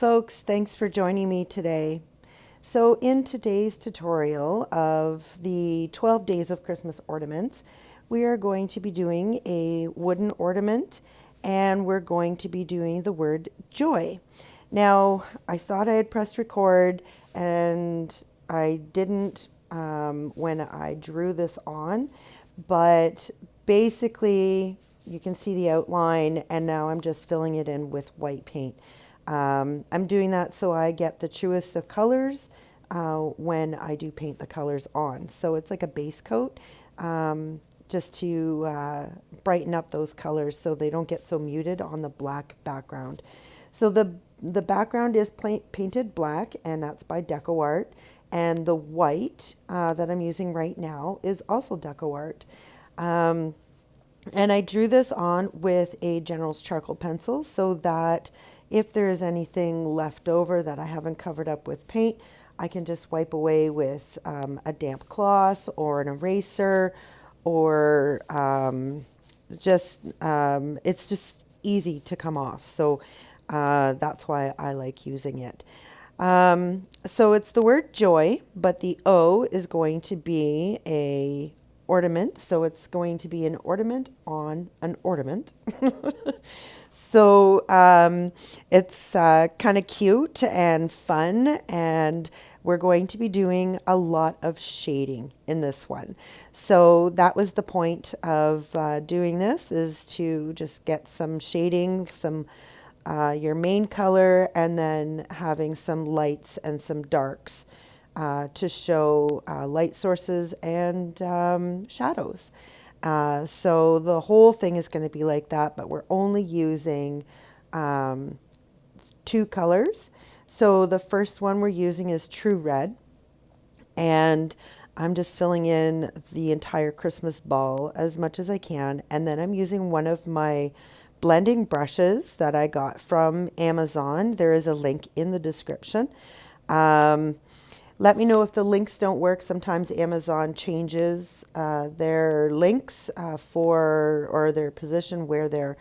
folks, thanks for joining me today. So in today's tutorial of the 12 days of Christmas ornaments, we are going to be doing a wooden ornament and we're going to be doing the word joy. Now, I thought I had pressed record and I didn't when I drew this on, but basically you can see the outline and now I'm just filling it in with white paint. I'm doing that so I get the truest of colors when I do paint the colors on. So it's like a base coat just to brighten up those colors so they don't get so muted on the black background. So the background is painted black, and that's by DecoArt. And the white that I'm using right now is also DecoArt. And I drew this on with a General's charcoal pencil so that if there is anything left over that I haven't covered up with paint, I can just wipe away with a damp cloth or an eraser, or it's just easy to come off. So that's why I like using it. So it's the word joy, but the O is going to be a ornament. So it's going to be an ornament on an ornament. So it's kind of cute and fun, and we're going to be doing a lot of shading in this one. So that was the point of doing this, is to just get some shading, some your main color, and then having some lights and some darks to show light sources and shadows. So the whole thing is going to be like that, but we're only using two colors. So the first one we're using is True Red, and I'm just filling in the entire Christmas ball as much as I can. And then I'm using one of my blending brushes that I got from Amazon. There is a link in the description. Let me know if the links don't work. Sometimes Amazon changes their links or their position where their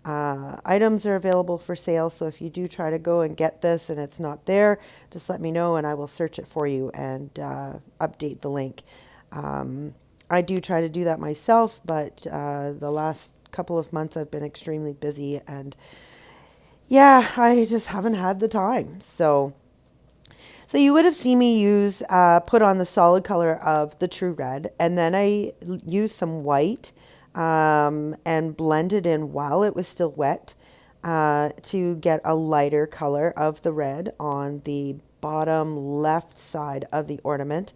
items are available for sale. So if you do try to go and get this and it's not there, just let me know and I will search it for you and update the link. I do try to do that myself, but the last couple of months I've been extremely busy, and yeah, I just haven't had the time. So you would have seen me put on the solid color of the True Red, and then I used some white and blended in while it was still wet to get a lighter color of the red on the bottom left side of the ornament.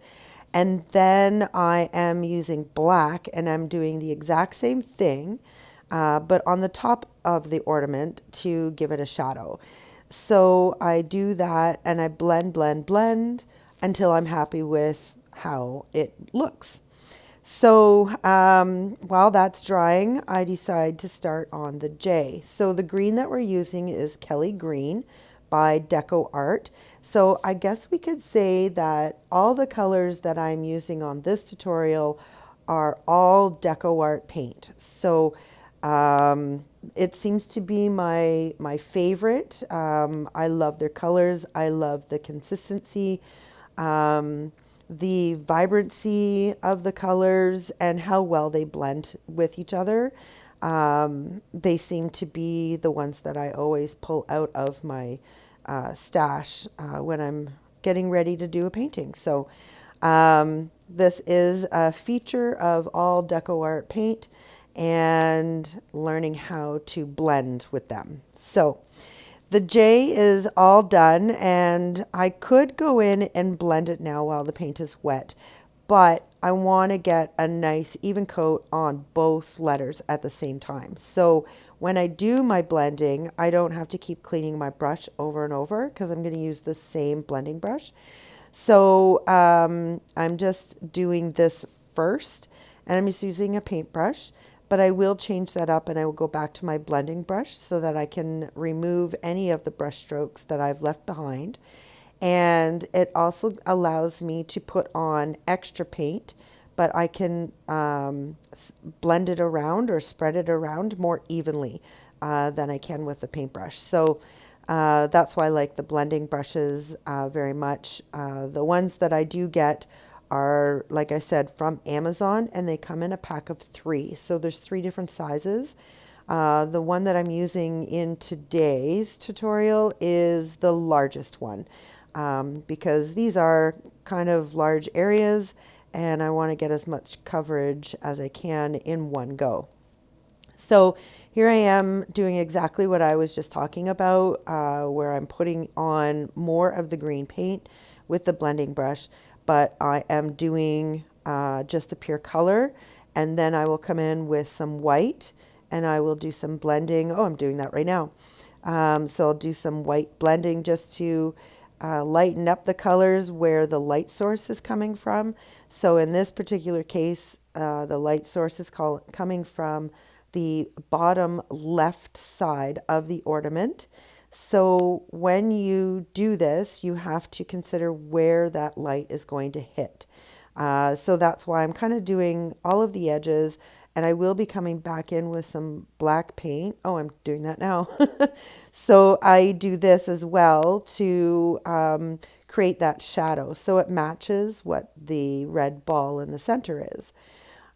And then I am using black, and I'm doing the exact same thing, but on the top of the ornament to give it a shadow. So I do that and I blend until I'm happy with how it looks. So while that's drying, I decide to start on the J. So the green that we're using is Kelly Green by DecoArt. So I guess we could say that all the colors that I'm using on this tutorial are all DecoArt paint. So it seems to be my favorite. I love their colors. I love the consistency, the vibrancy of the colors, and how well they blend with each other. They seem to be the ones that I always pull out of my stash when I'm getting ready to do a painting. So this is a feature of all DecoArt paint, and learning how to blend with them. So the J is all done, and I could go in and blend it now while the paint is wet, but I want to get a nice even coat on both letters at the same time. So when I do my blending, I don't have to keep cleaning my brush over and over because I'm going to use the same blending brush. So I'm just doing this first, and I'm just using a paintbrush. But I will change that up and I will go back to my blending brush so that I can remove any of the brush strokes that I've left behind. And it also allows me to put on extra paint, but I can blend it around or spread it around more evenly than I can with the paintbrush. So That's why I like the blending brushes very much. The ones that I do get are, like I said, from Amazon, and they come in a pack of 3. So there's 3 different sizes. The one that I'm using in today's tutorial is the largest one, because these are kind of large areas and I want to get as much coverage as I can in one go. So here I am doing exactly what I was just talking about, where I'm putting on more of the green paint with the blending brush, but I am doing just the pure color, and then I will come in with some white and I will do some blending. Oh, I'm doing that right now. So I'll do some white blending just to lighten up the colors where the light source is coming from. So in this particular case, the light source is coming from the bottom left side of the ornament. So when you do this, you have to consider where that light is going to hit. So that's why I'm kind of doing all of the edges, and I will be coming back in with some black paint. Oh, I'm doing that now. So I do this as well to create that shadow so it matches what the red ball in the center is.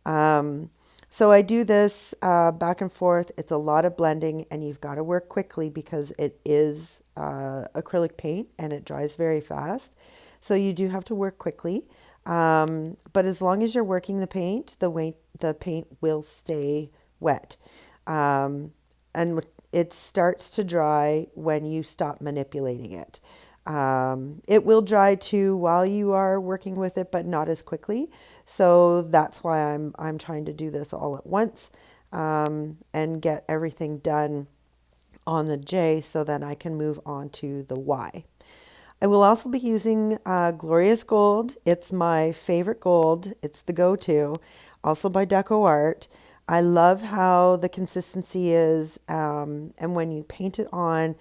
So I do this back and forth. It's a lot of blending, and you've got to work quickly because it is acrylic paint and it dries very fast. So you do have to work quickly. But as long as you're working the paint, the paint will stay wet. And it starts to dry when you stop manipulating it. It will dry too while you are working with it, but not as quickly. So that's why I'm trying to do this all at once, and get everything done on the J so that I can move on to the Y. I will also be using Glorious Gold. It's my favorite gold. It's the go-to, also by DecoArt. I love how the consistency is, and when you paint it on,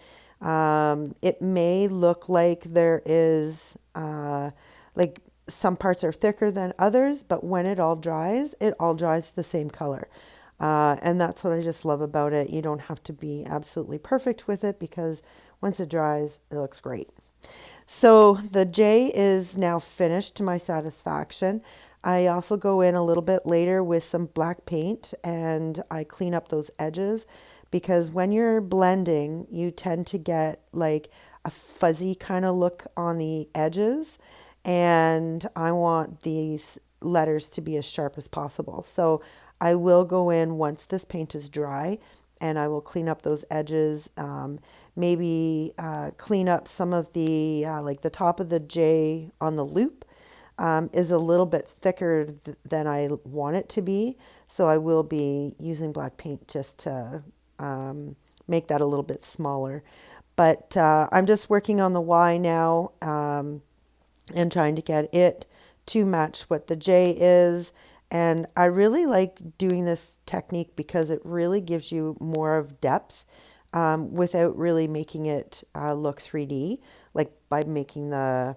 it may look like there is like some parts are thicker than others, but when it all dries the same color. And that's what I just love about it. You don't have to be absolutely perfect with it because once it dries, it looks great. So the J is now finished to my satisfaction. I also go in a little bit later with some black paint and I clean up those edges, because when you're blending, you tend to get like a fuzzy kind of look on the edges, and I want these letters to be as sharp as possible. So I will go in once this paint is dry and I will clean up those edges, maybe clean up some of the, like the top of the J on the loop is a little bit thicker than I want it to be. So I will be using black paint just to make that a little bit smaller. But I'm just working on the Y now, and trying to get it to match what the J is. And I really like doing this technique because it really gives you more of depth without really making it look 3D, like by making the,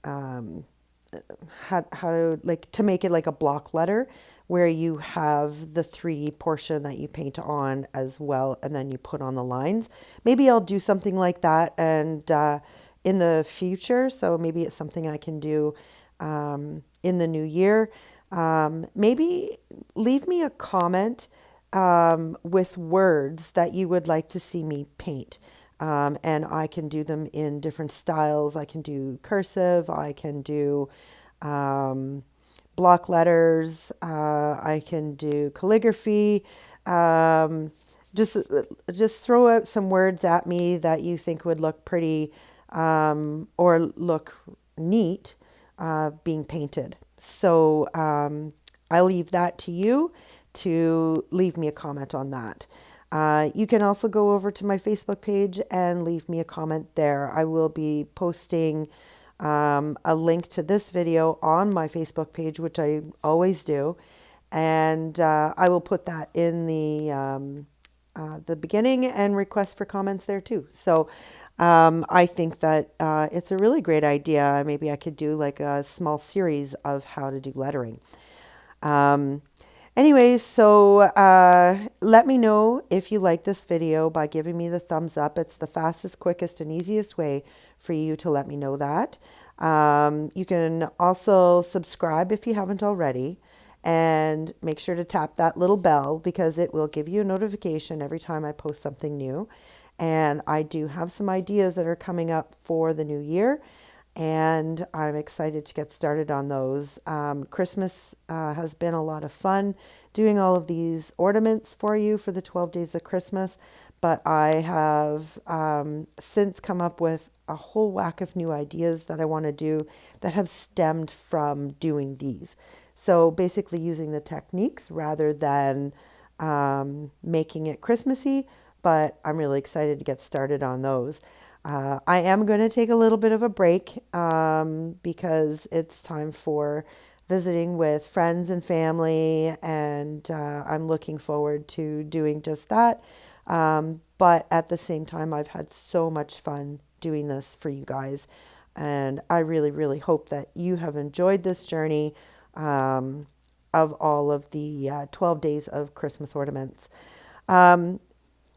how to, like, to make it like a block letter where you have the 3D portion that you paint on as well, and then you put on the lines. Maybe I'll do something like that and in the future, so maybe it's something I can do in the new year. Maybe leave me a comment with words that you would like to see me paint. And I can do them in different styles. I can do cursive, I can do block letters, I can do calligraphy. Just throw out some words at me that you think would look pretty or look neat being painted. So I'll leave that to you to leave me a comment on that. You can also go over to my Facebook page and leave me a comment there. I will be posting a link to this video on my Facebook page, which I always do. And I will put that in the beginning and request for comments there too. So I think that it's a really great idea. Maybe I could do like a small series of how to do lettering. Anyways, so let me know if you like this video by giving me the thumbs up. It's the fastest, quickest, and easiest way for you to let me know that. You can also subscribe if you haven't already, and make sure to tap that little bell because it will give you a notification every time I post something new. And I do have some ideas that are coming up for the new year, and I'm excited to get started on those. Christmas has been a lot of fun doing all of these ornaments for you for the 12 days of Christmas, but I have since come up with a whole whack of new ideas that I want to do that have stemmed from doing these. So basically using the techniques rather than making it Christmassy, but I'm really excited to get started on those. I am going to take a little bit of a break because it's time for visiting with friends and family, and I'm looking forward to doing just that. But at the same time, I've had so much fun doing this for you guys, and I really, really hope that you have enjoyed this journey of all of the 12 days of Christmas ornaments.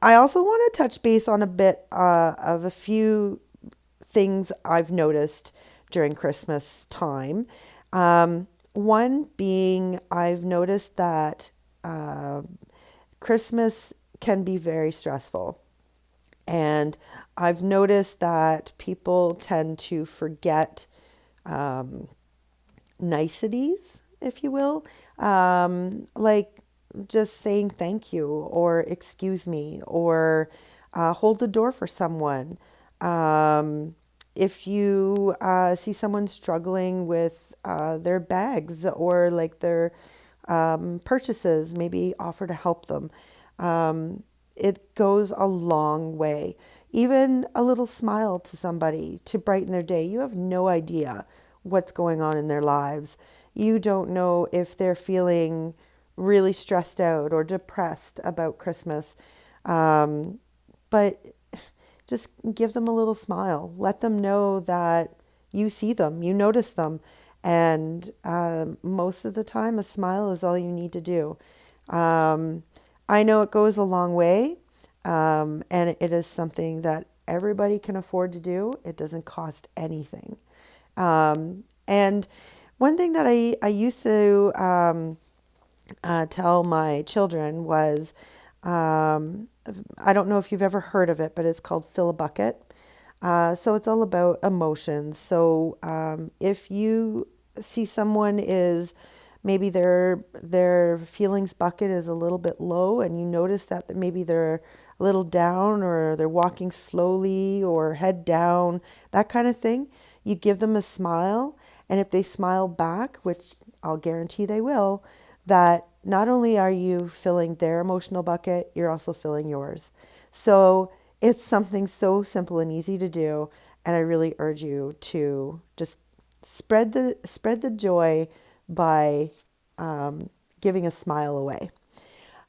I also want to touch base on a bit of a few things I've noticed during Christmas time. One being, I've noticed that Christmas can be very stressful. And I've noticed that people tend to forget niceties, if you will, like just saying thank you or excuse me or hold the door for someone. If you see someone struggling with their bags or like their purchases, maybe offer to help them. It goes a long way. Even a little smile to somebody to brighten their day. You have no idea what's going on in their lives. You don't know if they're feeling really stressed out or depressed about Christmas. But just give them a little smile. Let them know that you see them, you notice them. And most of the time, a smile is all you need to do. I know it goes a long way, and it is something that everybody can afford to do. It doesn't cost anything. And one thing that I used to tell my children was, I don't know if you've ever heard of it, but it's called Fill a Bucket. So it's all about emotions. So if you see someone is maybe their feelings bucket is a little bit low, and you notice that maybe they're a little down or they're walking slowly or head down, that kind of thing, you give them a smile. And if they smile back, which I'll guarantee they will, that not only are you filling their emotional bucket, you're also filling yours. So it's something so simple and easy to do, and I really urge you to just spread the joy by giving a smile away.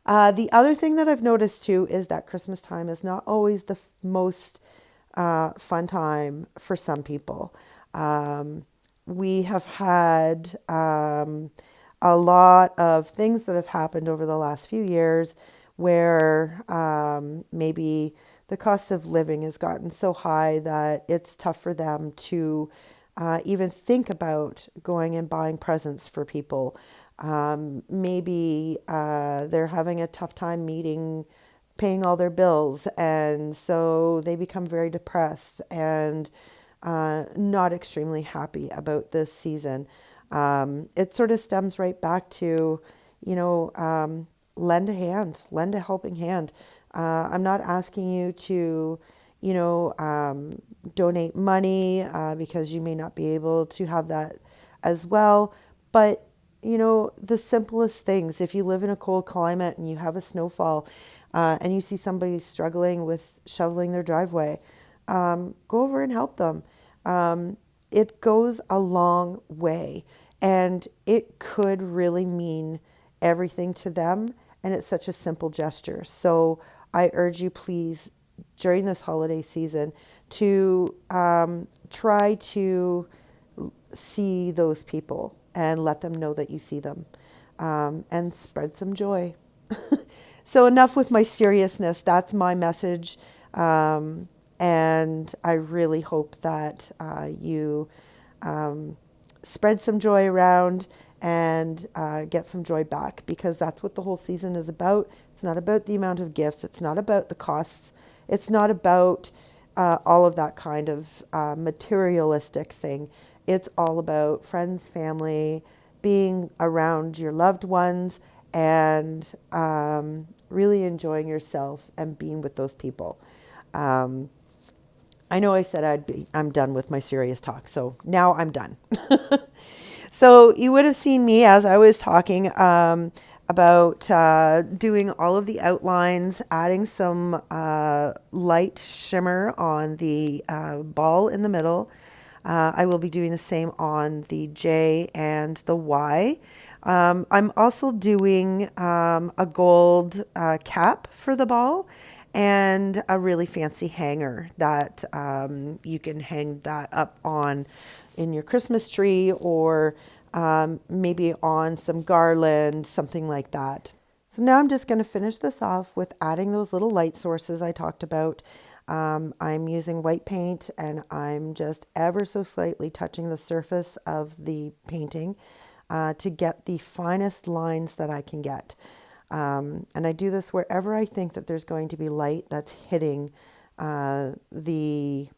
The other thing that I've noticed too is that Christmas time is not always the most fun time for some people. We have had a lot of things that have happened over the last few years where maybe the cost of living has gotten so high that it's tough for them to even think about going and buying presents for people. Maybe they're having a tough time paying all their bills, and so they become very depressed and not extremely happy about this season. It sort of stems right back to, lend a hand, lend a helping hand. I'm not asking you to, donate money because you may not be able to have that as well. But, the simplest things, if you live in a cold climate and you have a snowfall and you see somebody struggling with shoveling their driveway, go over and help them. It goes a long way, and it could really mean everything to them. And it's such a simple gesture. So I urge you, please, during this holiday season, to try to see those people and let them know that you see them. and spread some joy. So enough with my seriousness. That's my message. And I really hope that you spread some joy around and get some joy back, because that's what the whole season is about. It's not about the amount of gifts. It's not about the costs. It's not about all of that kind of materialistic thing. It's all about friends, family, being around your loved ones, and really enjoying yourself and being with those people. I know I said I'm done with my serious talk, so now I'm done. So you would have seen me as I was talking about doing all of the outlines, adding some light shimmer on the ball in the middle. I will be doing the same on the J and the Y. I'm also doing a gold cap for the ball and a really fancy hanger that you can hang that up on in your Christmas tree, or maybe on some garland, something like that. So now I'm just going to finish this off with adding those little light sources I talked about. I'm using white paint, and I'm just ever so slightly touching the surface of the painting to get the finest lines that I can get. And I do this wherever I think that there's going to be light that's hitting the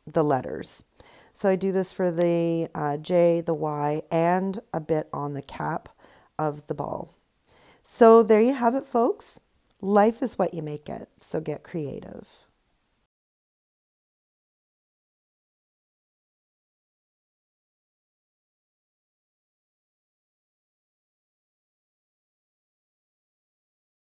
letters. So I do this for the J, the Y, and a bit on the cap of the ball. So there you have it, folks. Life is what you make it, so get creative.